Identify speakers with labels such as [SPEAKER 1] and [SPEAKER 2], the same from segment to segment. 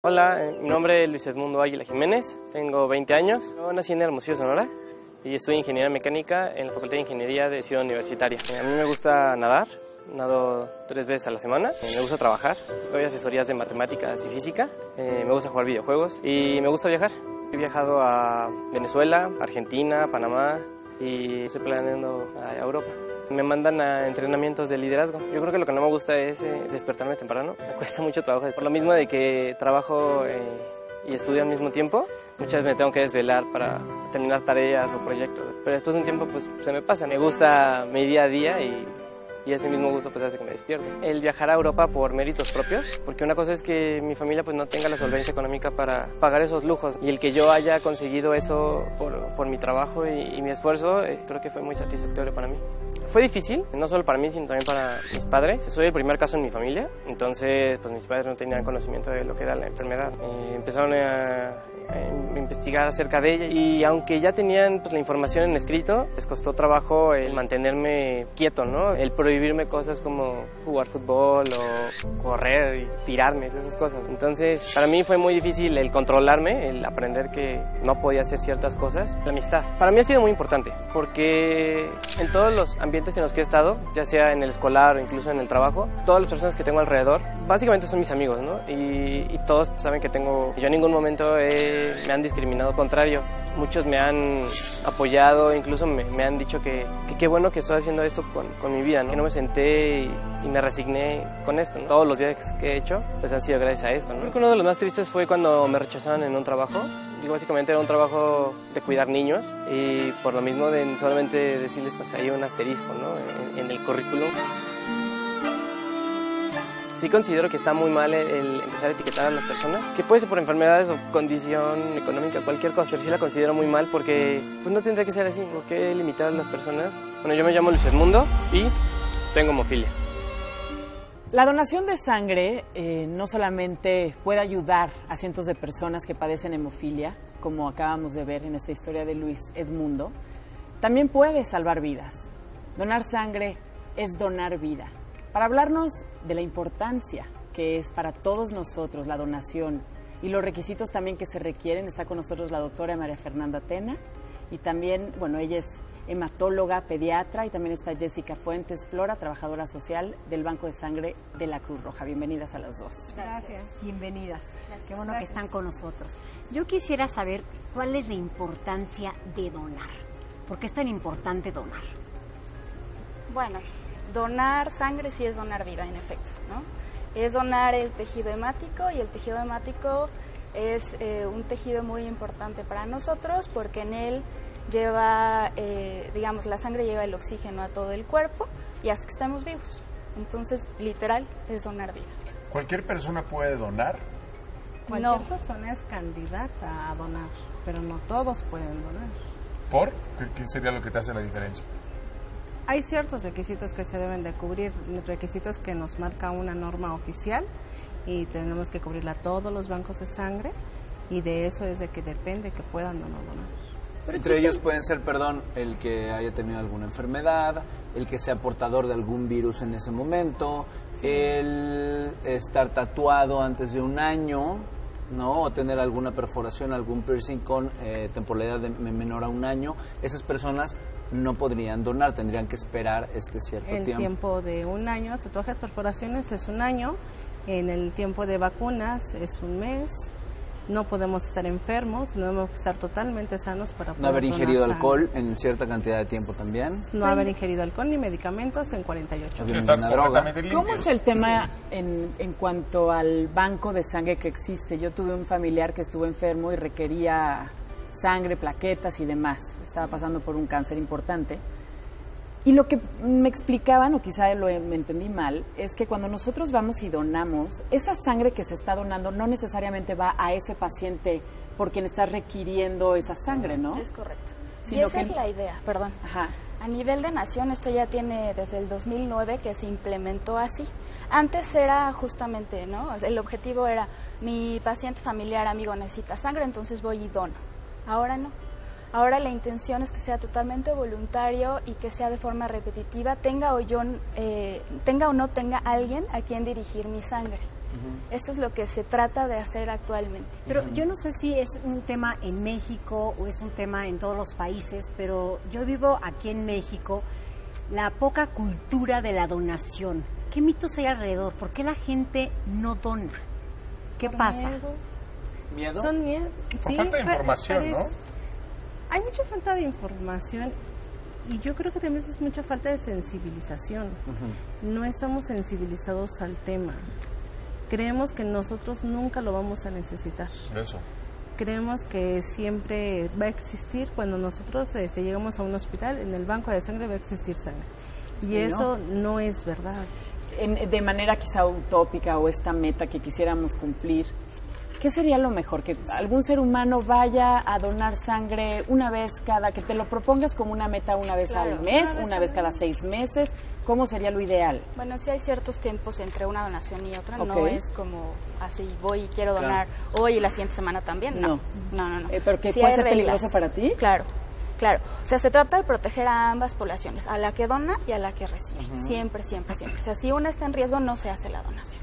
[SPEAKER 1] Hola, mi nombre es Luis Edmundo Águila Jiménez, tengo 20 años, yo nací en Hermosillo, Sonora y estudio Ingeniería Mecánica en la Facultad de Ingeniería de Ciudad Universitaria. A mí me gusta nadar, nado 3 veces a la semana, me gusta trabajar, doy asesorías de matemáticas y física, me gusta jugar videojuegos y me gusta viajar. He viajado a Venezuela, Argentina, Panamá y estoy planeando a Europa. Me mandan a entrenamientos de liderazgo. Yo creo que lo que no me gusta es despertarme temprano. Me cuesta mucho trabajo. Por lo mismo de que trabajo y estudio al mismo tiempo, muchas veces me tengo que desvelar para terminar tareas o proyectos. Pero después de un tiempo pues se me pasa. Me gusta mi día a día y ese mismo gusto pues hace que me despierte. El viajar a Europa por méritos propios, porque una cosa es que mi familia pues no tenga la solvencia económica para pagar esos lujos y el que yo haya conseguido eso por mi trabajo y mi esfuerzo, creo que fue muy satisfactorio para mí. Fue difícil, no solo para mí, sino también para mis padres. Soy el primer caso en mi familia, entonces pues mis padres no tenían conocimiento de lo que era la enfermedad. Empezaron a investigar acerca de ella y aunque ya tenían pues, la información en escrito, les costó trabajo el mantenerme quieto, ¿no? El prohibirme cosas como jugar fútbol o correr y tirarme, esas cosas. Entonces, para mí fue muy difícil el controlarme, el aprender que no podía hacer ciertas cosas. La amistad, para mí ha sido muy importante, porque en todos los ambientes en los que he estado, ya sea en el escolar o incluso en el trabajo, todas las personas que tengo alrededor, básicamente son mis amigos, ¿no? Y todos saben que yo en ningún momento me han discriminado, al contrario, muchos me han apoyado, incluso me han dicho que qué bueno que estoy haciendo esto con mi vida, ¿no? Que no me senté y me resigné con esto, ¿no? Todos los viajes que he hecho pues han sido gracias a esto, ¿no? Creo que uno de los más tristes fue cuando me rechazaron en un trabajo. Digo, básicamente era un trabajo de cuidar niños y por lo mismo de solamente decirles pues hay un asterisco, ¿no? en el currículum. Sí considero que está muy mal el empezar a etiquetar a las personas, que puede ser por enfermedades o condición económica, cualquier cosa, pero sí la considero muy mal porque pues no tendría que ser así. ¿Por qué limitar a las personas? Bueno, yo me llamo Luis Edmundo y tengo hemofilia.
[SPEAKER 2] La donación de sangre no solamente puede ayudar a cientos de personas que padecen hemofilia, como acabamos de ver en esta historia de Luis Edmundo, también puede salvar vidas. Donar sangre es donar vida. Para hablarnos de la importancia que es para todos nosotros la donación y los requisitos también que se requieren, está con nosotros la doctora María Fernanda Tena y también, bueno, ella es hematóloga, pediatra y también está Jessica Fuentes Flora, trabajadora social del Banco de Sangre de la Cruz Roja. Bienvenidas a las dos.
[SPEAKER 3] Gracias.
[SPEAKER 4] Bienvenidas.
[SPEAKER 3] Gracias.
[SPEAKER 4] Qué bueno
[SPEAKER 3] Gracias.
[SPEAKER 4] que están con nosotros. Yo quisiera saber cuál es la importancia de donar. ¿Por qué es tan importante donar?
[SPEAKER 3] Bueno, donar sangre sí es donar vida, en efecto, ¿no? Es donar el tejido hemático y el tejido hemático es un tejido muy importante para nosotros porque en él lleva, digamos, la sangre lleva el oxígeno a todo el cuerpo y hace que estemos vivos. Entonces, literal, es donar vida.
[SPEAKER 5] ¿Cualquier persona puede donar?
[SPEAKER 6] Cualquier persona es candidata a donar, pero no todos pueden donar.
[SPEAKER 5] ¿Por? ¿Qué sería lo que te hace la diferencia?
[SPEAKER 6] Hay ciertos requisitos que se deben de cubrir, requisitos que nos marca una norma oficial y tenemos que cubrirla a todos los bancos de sangre y de eso es de que depende que puedan o no donar.
[SPEAKER 7] Entre ellos pueden ser, el que haya tenido alguna enfermedad, el que sea portador de algún virus en ese momento, el estar tatuado antes de un año, ¿no? O tener alguna perforación, algún piercing con temporalidad menor a un año. Esas personas no podrían donar, tendrían que esperar cierto tiempo.
[SPEAKER 6] El tiempo de un año, tatuajes, perforaciones es un año, en el tiempo de vacunas es un mes. No podemos estar enfermos, no debemos estar totalmente sanos para poder
[SPEAKER 7] no haber ingerido
[SPEAKER 6] donar
[SPEAKER 7] alcohol
[SPEAKER 6] sangre.
[SPEAKER 7] En cierta cantidad de tiempo también.
[SPEAKER 6] No haber ingerido alcohol ni medicamentos en 48 horas.
[SPEAKER 5] Estar correctamente limpios.
[SPEAKER 2] ¿Cómo es el tema en cuanto al banco de sangre que existe? Yo tuve un familiar que estuvo enfermo y requería sangre, plaquetas y demás. Estaba pasando por un cáncer importante. Y lo que me explicaban, o quizá me entendí mal, es que cuando nosotros vamos y donamos, esa sangre que se está donando no necesariamente va a ese paciente por quien está requiriendo esa sangre, ¿no?
[SPEAKER 3] Es correcto.
[SPEAKER 2] Sino
[SPEAKER 3] y esa
[SPEAKER 2] que...
[SPEAKER 3] es la idea, perdón.
[SPEAKER 2] Ajá.
[SPEAKER 3] A nivel de nación, esto ya tiene desde el 2009 que se implementó así. Antes era justamente, ¿no? El objetivo era, mi paciente familiar, amigo, necesita sangre, entonces voy y dono. Ahora no. Ahora la intención es que sea totalmente voluntario y que sea de forma repetitiva, tenga o no tenga alguien a quien dirigir mi sangre. Eso es lo que se trata de hacer actualmente.
[SPEAKER 4] Pero yo no sé si es un tema en México o es un tema en todos los países, pero yo vivo aquí en México, la poca cultura de la donación. ¿Qué mitos hay alrededor? ¿Por qué la gente no dona? ¿Qué pasa?
[SPEAKER 7] ¿Miedo?
[SPEAKER 6] Son miedo.
[SPEAKER 5] Por falta de información, ¿no?
[SPEAKER 6] Hay mucha falta de información y yo creo que también es mucha falta de sensibilización. No estamos sensibilizados al tema. Creemos que nosotros nunca lo vamos a necesitar.
[SPEAKER 5] Eso.
[SPEAKER 6] Creemos que siempre va a existir, cuando nosotros llegamos a un hospital, en el banco de sangre va a existir sangre. Y eso no es verdad.
[SPEAKER 2] De manera quizá utópica o esta meta que quisiéramos cumplir, ¿qué sería lo mejor? Que algún ser humano vaya a donar sangre una vez que te lo propongas como una meta una vez al mes, una vez cada 6 meses. ¿Cómo sería lo ideal?
[SPEAKER 3] Bueno, sí hay ciertos tiempos entre una donación y otra, no es como así, voy y quiero donar hoy y la siguiente semana también, no.
[SPEAKER 2] ¿Pero que
[SPEAKER 3] sí
[SPEAKER 2] puede ser peligroso para ti?
[SPEAKER 3] Claro. O sea, se trata de proteger a ambas poblaciones, a la que dona y a la que recibe, siempre. O sea, si una está en riesgo, no se hace la donación,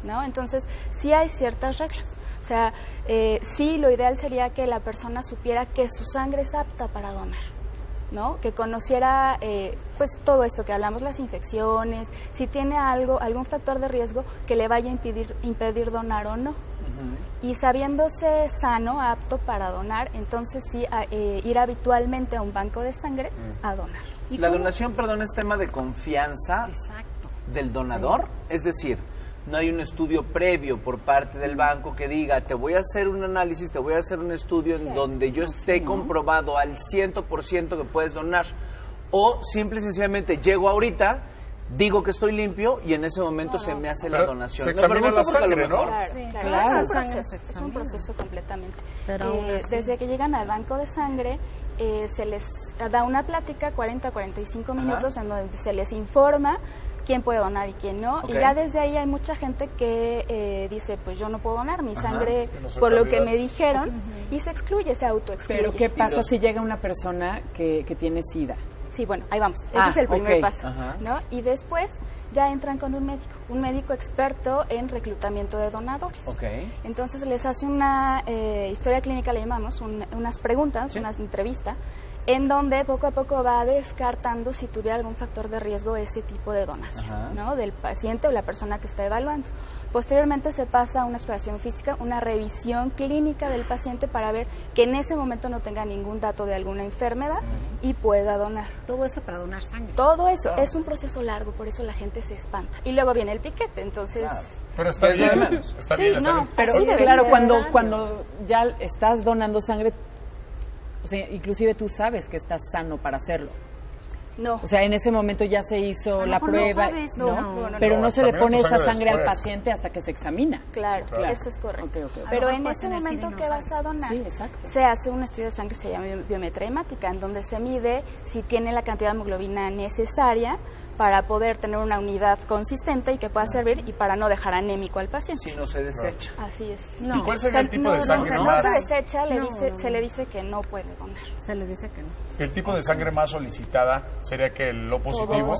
[SPEAKER 3] ¿no? Entonces, sí hay ciertas reglas. O sea, sí, lo ideal sería que la persona supiera que su sangre es apta para donar, ¿no? Que conociera pues todo esto que hablamos, las infecciones, si tiene algún factor de riesgo que le vaya a impedir donar o no. Y sabiéndose sano, apto para donar, entonces sí ir habitualmente a un banco de sangre a donar.
[SPEAKER 7] ¿Y la donación, perdón, es tema de confianza del donador? Sí. Es decir, no hay un estudio previo por parte del banco que diga, te voy a hacer un análisis, te voy a hacer un estudio en donde yo esté comprobado al 100% que puedes donar. O simple y sencillamente llego ahorita, digo que estoy limpio y en ese momento se me hace la donación.
[SPEAKER 5] Se examina la sangre, ¿no?
[SPEAKER 3] Claro. Es un proceso completamente. Desde que llegan al banco de sangre, se les da una plática, 40-45 minutos, en donde se les informa quién puede donar y quién no. Y ya desde ahí hay mucha gente que dice, pues yo no puedo donar mi sangre por lo que me dijeron, y se excluye, se autoexcluye.
[SPEAKER 2] ¿Pero qué pasa si llega una persona que tiene SIDA?
[SPEAKER 3] Sí, bueno, ahí vamos. Ese es el primer paso, ¿no? Y después ya entran con un médico experto en reclutamiento de donadores. Entonces les hace una historia clínica, le llamamos, unas preguntas, una entrevista, en donde poco a poco va descartando si tuviera algún factor de riesgo ese tipo de donación, ¿no? Del paciente o la persona que está evaluando. Posteriormente se pasa a una exploración física, una revisión clínica del paciente para ver que en ese momento no tenga ningún dato de alguna enfermedad y pueda donar.
[SPEAKER 4] Todo eso para donar sangre.
[SPEAKER 3] Todo eso. Es un proceso largo, por eso la gente se espanta. Y luego viene el piquete, entonces...
[SPEAKER 5] Pero está bien, está bien.
[SPEAKER 2] Pero claro, cuando ya estás donando sangre, o sea, inclusive tú sabes que estás sano para hacerlo.
[SPEAKER 3] No.
[SPEAKER 2] O sea, en ese momento ya se hizo la prueba, pero no se le pone esa sangre al paciente hasta que se examina.
[SPEAKER 3] Claro, eso es correcto. Pero en ese momento que vas a donar, se hace un estudio de sangre, se llama biometría hemática, en donde se mide si tiene la cantidad de hemoglobina necesaria para poder tener una unidad consistente y que pueda servir y para no dejar anémico al paciente.
[SPEAKER 7] Si no se desecha.
[SPEAKER 3] Así es.
[SPEAKER 5] ¿Y cuál sería el tipo de sangre
[SPEAKER 3] más?
[SPEAKER 5] más?
[SPEAKER 3] No se desecha, se le dice que no puede donar.
[SPEAKER 6] Se le dice que no.
[SPEAKER 5] ¿El tipo de sangre más solicitada sería que el O positivo?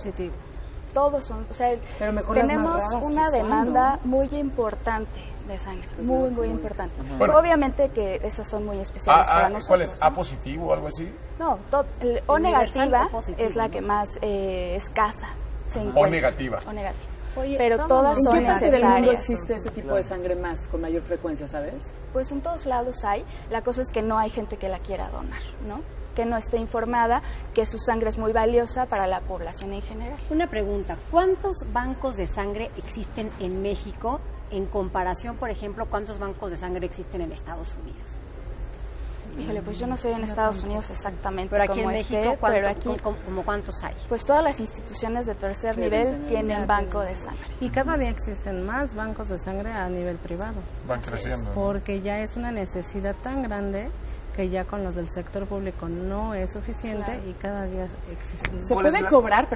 [SPEAKER 3] Todos son, o sea, tenemos una demanda muy importante de sangre, muy importante. Bueno, obviamente que esas son muy especiales para nosotros.
[SPEAKER 5] ¿Cuál es? ¿A positivo o algo así?
[SPEAKER 3] No, el O negativa es la que más escasa se encuentra.
[SPEAKER 5] O negativa.
[SPEAKER 3] Oye, pero todas son necesarias.
[SPEAKER 2] ¿En qué parte del mundo existe ese tipo de sangre más, con mayor frecuencia, sabes?
[SPEAKER 3] Pues en todos lados hay. La cosa es que no hay gente que la quiera donar, ¿no? Que no esté informada que su sangre es muy valiosa para la población en general.
[SPEAKER 4] Una pregunta, ¿cuántos bancos de sangre existen en México en comparación, por ejemplo, cuántos bancos de sangre existen en Estados Unidos?
[SPEAKER 3] Híjole, pues yo no sé en Estados Unidos exactamente
[SPEAKER 4] pero aquí
[SPEAKER 3] cómo
[SPEAKER 4] en México,
[SPEAKER 3] esté, pero aquí
[SPEAKER 4] ¿como cuántos hay?
[SPEAKER 3] Pues todas las instituciones de tercer nivel tienen banco de sangre.
[SPEAKER 6] Y cada día existen más bancos de sangre a nivel privado.
[SPEAKER 5] Van creciendo.
[SPEAKER 6] Porque ya es una necesidad tan grande que ya con los del sector público no es suficiente y cada día existe.
[SPEAKER 2] ¿Se puede cobrar,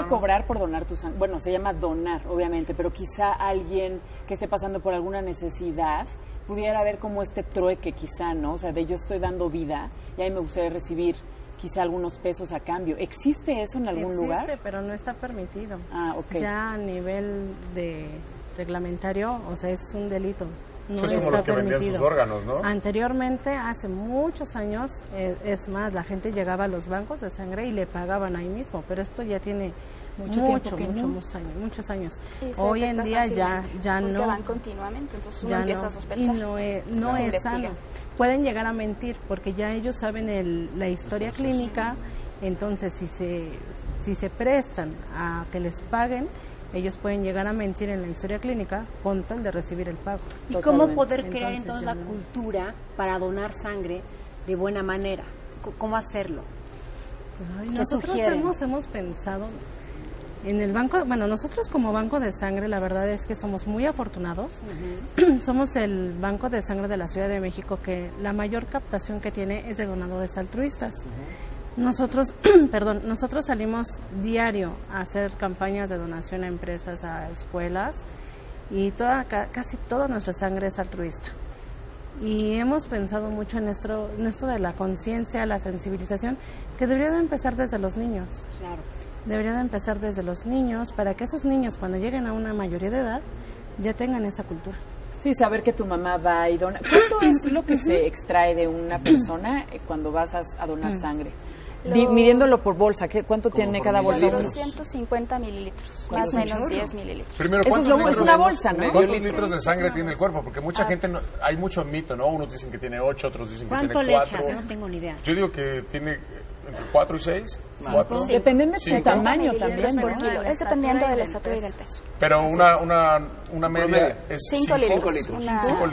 [SPEAKER 2] cobrar por donar tu sangre? Bueno, se llama donar, obviamente, pero quizá alguien que esté pasando por alguna necesidad pudiera ver como este trueque, quizá, ¿no? O sea, de yo estoy dando vida y ahí me gustaría recibir quizá algunos pesos a cambio. ¿Existe eso en algún lugar?
[SPEAKER 6] Existe, pero no está permitido.
[SPEAKER 2] Ah, ok.
[SPEAKER 6] Ya a nivel de reglamentario, o sea, es un delito. No
[SPEAKER 5] Es como los que vendían sus órganos, ¿no?
[SPEAKER 6] Anteriormente, hace muchos años, es más, la gente llegaba a los bancos de sangre y le pagaban ahí mismo, pero esto ya tiene muchos años. Hoy en día ya no.
[SPEAKER 3] Porque van continuamente, entonces uno empieza a sospechar.
[SPEAKER 6] Y no es sano. Pueden llegar a mentir porque ya ellos saben la historia clínica, entonces si se prestan a que les paguen, ellos pueden llegar a mentir en la historia clínica con tal de recibir el pago.
[SPEAKER 4] ¿Y cómo poder crear entonces la cultura para donar sangre de buena manera? ¿Cómo hacerlo?
[SPEAKER 6] Nosotros hemos pensado en el banco, bueno, nosotros como banco de sangre, la verdad es que somos muy afortunados. Somos el banco de sangre de la Ciudad de México que la mayor captación que tiene es de donadores altruistas. Nosotros salimos diario a hacer campañas de donación a empresas, a escuelas, y casi toda nuestra sangre es altruista. Y hemos pensado mucho en esto de la conciencia, la sensibilización, que debería de empezar desde los niños.
[SPEAKER 4] Claro.
[SPEAKER 6] Debería de empezar desde los niños, para que esos niños, cuando lleguen a una mayoría de edad, ya tengan esa cultura.
[SPEAKER 2] Sí, saber que tu mamá va y dona. ¿Cuánto es lo que se extrae de una persona cuando vas a donar sangre? Midiéndolo por bolsa, ¿cuánto tiene cada bolsa?
[SPEAKER 3] 250 mililitros, más o menos 10 mililitros.
[SPEAKER 5] Primero,
[SPEAKER 2] Eso es una bolsa, ¿no?
[SPEAKER 5] ¿Cuántos litros de sangre tiene el cuerpo? Porque mucha gente, hay mucho mito, ¿no? Unos dicen que tiene 8, otros dicen que tiene 4.
[SPEAKER 4] ¿Cuánto le echas? Yo no tengo ni idea.
[SPEAKER 5] Yo digo que tiene entre 4 y 6. 4.
[SPEAKER 2] Sí. Dependiendo de su tamaño también,
[SPEAKER 3] por kilo. Es dependiendo de la estatura y del peso.
[SPEAKER 5] Pero una media es
[SPEAKER 3] 5 litros.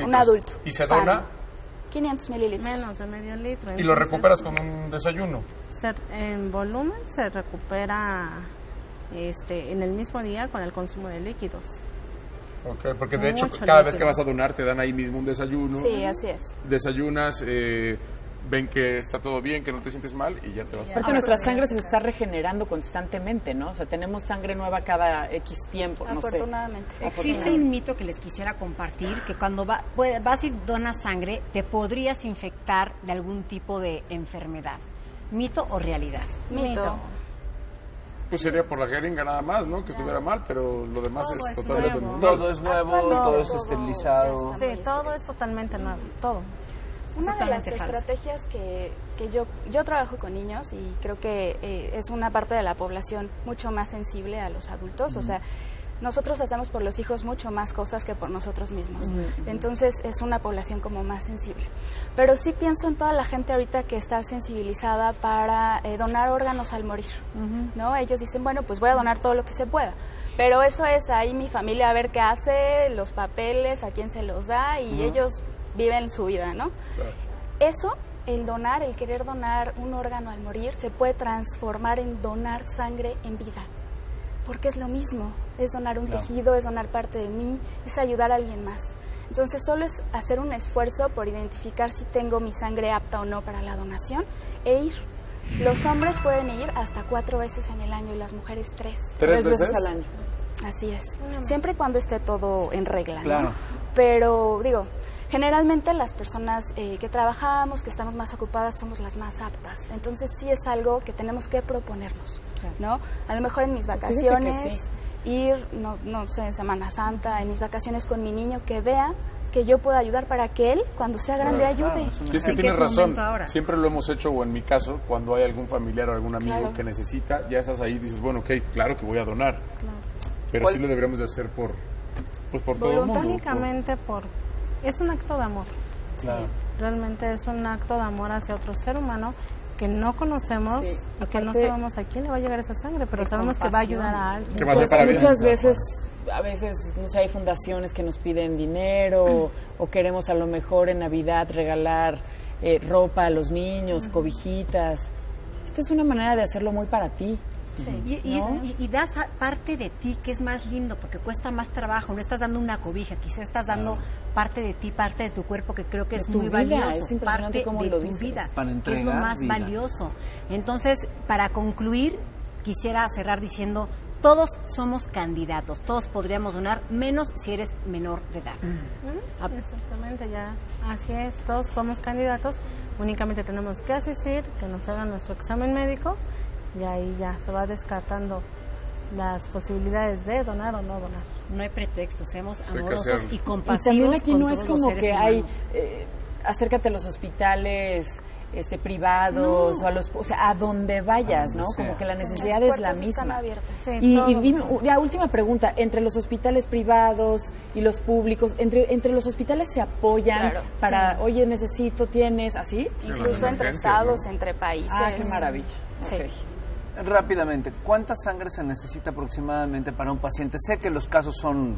[SPEAKER 3] Un adulto.
[SPEAKER 5] ¿Y se dona?
[SPEAKER 3] 500 mililitros.
[SPEAKER 6] Menos de medio litro.
[SPEAKER 5] ¿Y lo recuperas con un desayuno?
[SPEAKER 6] En volumen se recupera en el mismo día con el consumo de líquidos.
[SPEAKER 5] Ok, porque de hecho cada vez que vas a donar te dan ahí mismo un desayuno.
[SPEAKER 3] Sí, así es.
[SPEAKER 5] Desayunas, ven que está todo bien, que no te sientes mal y ya te vas.
[SPEAKER 2] Aparte nuestra sangre se está regenerando constantemente, ¿no? O sea, tenemos sangre nueva cada X tiempo, no sé.
[SPEAKER 3] Afortunadamente.
[SPEAKER 4] Existe un mito que les quisiera compartir, que cuando vas y donas sangre, te podrías infectar de algún tipo de enfermedad. ¿Mito o realidad?
[SPEAKER 3] Mito.
[SPEAKER 5] Pues sería por la jeringa nada más, ¿no? Que estuviera mal, pero lo demás es totalmente nuevo.
[SPEAKER 7] Todo es nuevo, todo es esterilizado.
[SPEAKER 6] Sí, todo es totalmente nuevo, todo.
[SPEAKER 3] Una de las estrategias que yo trabajo con niños y creo que es una parte de la población mucho más sensible a los adultos, o sea, nosotros hacemos por los hijos mucho más cosas que por nosotros mismos, entonces es una población como más sensible. Pero sí pienso en toda la gente ahorita que está sensibilizada para donar órganos al morir, ¿no? Ellos dicen, bueno, pues voy a donar todo lo que se pueda. Pero eso es ahí mi familia a ver qué hace, los papeles, a quién se los da y ellos viven su vida, ¿no? Claro. Eso, el querer donar un órgano al morir, se puede transformar en donar sangre en vida. Porque es lo mismo, es donar un tejido, es donar parte de mí, es ayudar a alguien más. Entonces solo es hacer un esfuerzo por identificar si tengo mi sangre apta o no para la donación e ir. Los hombres pueden ir hasta 4 veces en el año y las mujeres 3.
[SPEAKER 5] ¿3 veces
[SPEAKER 2] al año?
[SPEAKER 3] Así es, siempre y cuando esté todo en regla,
[SPEAKER 7] claro.
[SPEAKER 3] ¿no? Pero digo, generalmente las personas que trabajamos, que estamos más ocupadas, somos las más aptas. Entonces sí es algo que tenemos que proponernos, ¿no? A lo mejor en mis vacaciones, ir, no sé, en Semana Santa, en mis vacaciones con mi niño, que vea que yo pueda ayudar para que él, cuando sea grande, ayude.
[SPEAKER 5] Y es que tienes razón, siempre lo hemos hecho, o en mi caso, cuando hay algún familiar o algún amigo que necesita, ya estás ahí y dices, bueno, ok, claro que voy a donar. Pero sí lo deberíamos de hacer por todo el mundo.
[SPEAKER 6] Únicamente es un acto de amor.
[SPEAKER 7] Claro.
[SPEAKER 6] Realmente es un acto de amor hacia otro ser humano que no conocemos y que no sabemos a quién le va a llegar esa sangre, pero sabemos que va a ayudar a alguien.
[SPEAKER 2] Muchas veces, no sé, hay fundaciones que nos piden dinero o queremos a lo mejor en Navidad regalar ropa a los niños, cobijitas. Esta es una manera de hacerlo muy para ti.
[SPEAKER 4] Sí. Y das parte de ti, que es más lindo, porque cuesta más trabajo. No estás dando una cobija, quizás estás dando parte de ti, parte de tu cuerpo, que creo que es muy valioso.
[SPEAKER 2] Es impresionante cómo lo dices.
[SPEAKER 4] Vida,
[SPEAKER 7] para entregar
[SPEAKER 4] es lo más
[SPEAKER 7] vida.
[SPEAKER 4] valioso. Entonces, para concluir, quisiera cerrar diciendo, todos somos candidatos, todos podríamos donar, menos si eres menor de edad.
[SPEAKER 6] Exactamente, ya así es, todos somos candidatos, únicamente tenemos que asistir, que nos hagan nuestro examen médico y ahí ya se va descartando las posibilidades de donar o no donar.
[SPEAKER 4] No hay pretexto, seamos amorosos y
[SPEAKER 2] Y
[SPEAKER 4] compasivos.
[SPEAKER 2] también aquí
[SPEAKER 4] con
[SPEAKER 2] no
[SPEAKER 4] todos
[SPEAKER 2] es
[SPEAKER 4] los
[SPEAKER 2] como
[SPEAKER 4] seres
[SPEAKER 2] que hay,
[SPEAKER 4] humanos.
[SPEAKER 2] acércate a los hospitales privados, o sea, a donde vayas, ¿no? Como que la necesidad es la misma.
[SPEAKER 3] Sí,
[SPEAKER 2] Y dime, la última pregunta, entre los hospitales privados y los públicos, entre los hospitales se apoyan para, oye, necesito, tienes, ¿así?
[SPEAKER 3] Incluso entre estados, entre países.
[SPEAKER 2] Ah, qué maravilla.
[SPEAKER 3] Sí.
[SPEAKER 2] Okay.
[SPEAKER 7] Rápidamente, ¿cuánta sangre se necesita aproximadamente para un paciente? Sé que los casos son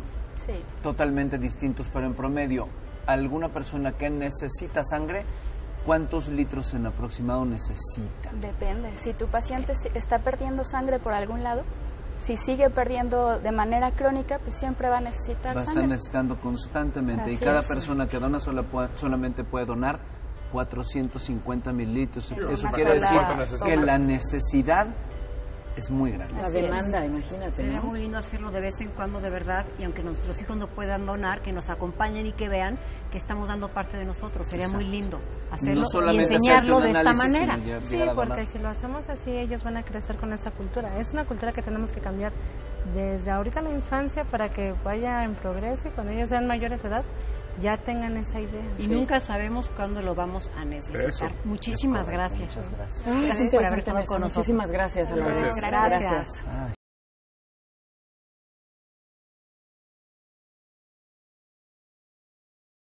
[SPEAKER 7] totalmente distintos, pero en promedio, alguna persona que necesita sangre, ¿cuántos litros en aproximado necesita?
[SPEAKER 3] Depende. Si tu paciente está perdiendo sangre por algún lado, si sigue perdiendo de manera crónica, pues siempre va a necesitar
[SPEAKER 7] Va a estar
[SPEAKER 3] sangre.
[SPEAKER 7] necesitando constantemente.
[SPEAKER 3] Así
[SPEAKER 7] y cada
[SPEAKER 3] es.
[SPEAKER 7] persona que dona solamente puede donar 450 mililitros.
[SPEAKER 3] Sí,
[SPEAKER 7] Eso
[SPEAKER 3] una
[SPEAKER 7] quiere
[SPEAKER 3] sola
[SPEAKER 7] decir
[SPEAKER 3] toma.
[SPEAKER 7] que la necesidad es muy grande.
[SPEAKER 2] La demanda, imagínate,
[SPEAKER 4] Sería
[SPEAKER 2] ¿no?
[SPEAKER 4] muy lindo hacerlo de vez en cuando, de verdad, y aunque nuestros hijos no puedan donar, que nos acompañen y que vean que estamos dando parte de nosotros. Sería muy lindo hacerlo
[SPEAKER 7] No
[SPEAKER 4] y
[SPEAKER 7] solamente
[SPEAKER 4] enseñarlo
[SPEAKER 7] hacerte
[SPEAKER 4] de
[SPEAKER 7] un
[SPEAKER 4] esta
[SPEAKER 7] análisis,
[SPEAKER 4] manera.
[SPEAKER 7] sino
[SPEAKER 6] Sí,
[SPEAKER 7] llegar a donar.
[SPEAKER 6] porque si lo hacemos así, ellos van a crecer con esa cultura. Es una cultura que tenemos que cambiar desde ahorita la infancia para que vaya en progreso y cuando ellos sean mayores de edad ya tengan esa idea.
[SPEAKER 4] Y nunca sabemos cuándo lo vamos a necesitar.
[SPEAKER 5] Eso.
[SPEAKER 4] Muchísimas
[SPEAKER 7] Es correcto,
[SPEAKER 4] gracias.
[SPEAKER 7] Muchas gracias.
[SPEAKER 2] Ay, qué
[SPEAKER 4] Gracias por haber
[SPEAKER 2] interesante,
[SPEAKER 4] estado con nosotros.
[SPEAKER 2] Muchísimas gracias, Ana.
[SPEAKER 5] Gracias.
[SPEAKER 2] Gracias.
[SPEAKER 7] Ay.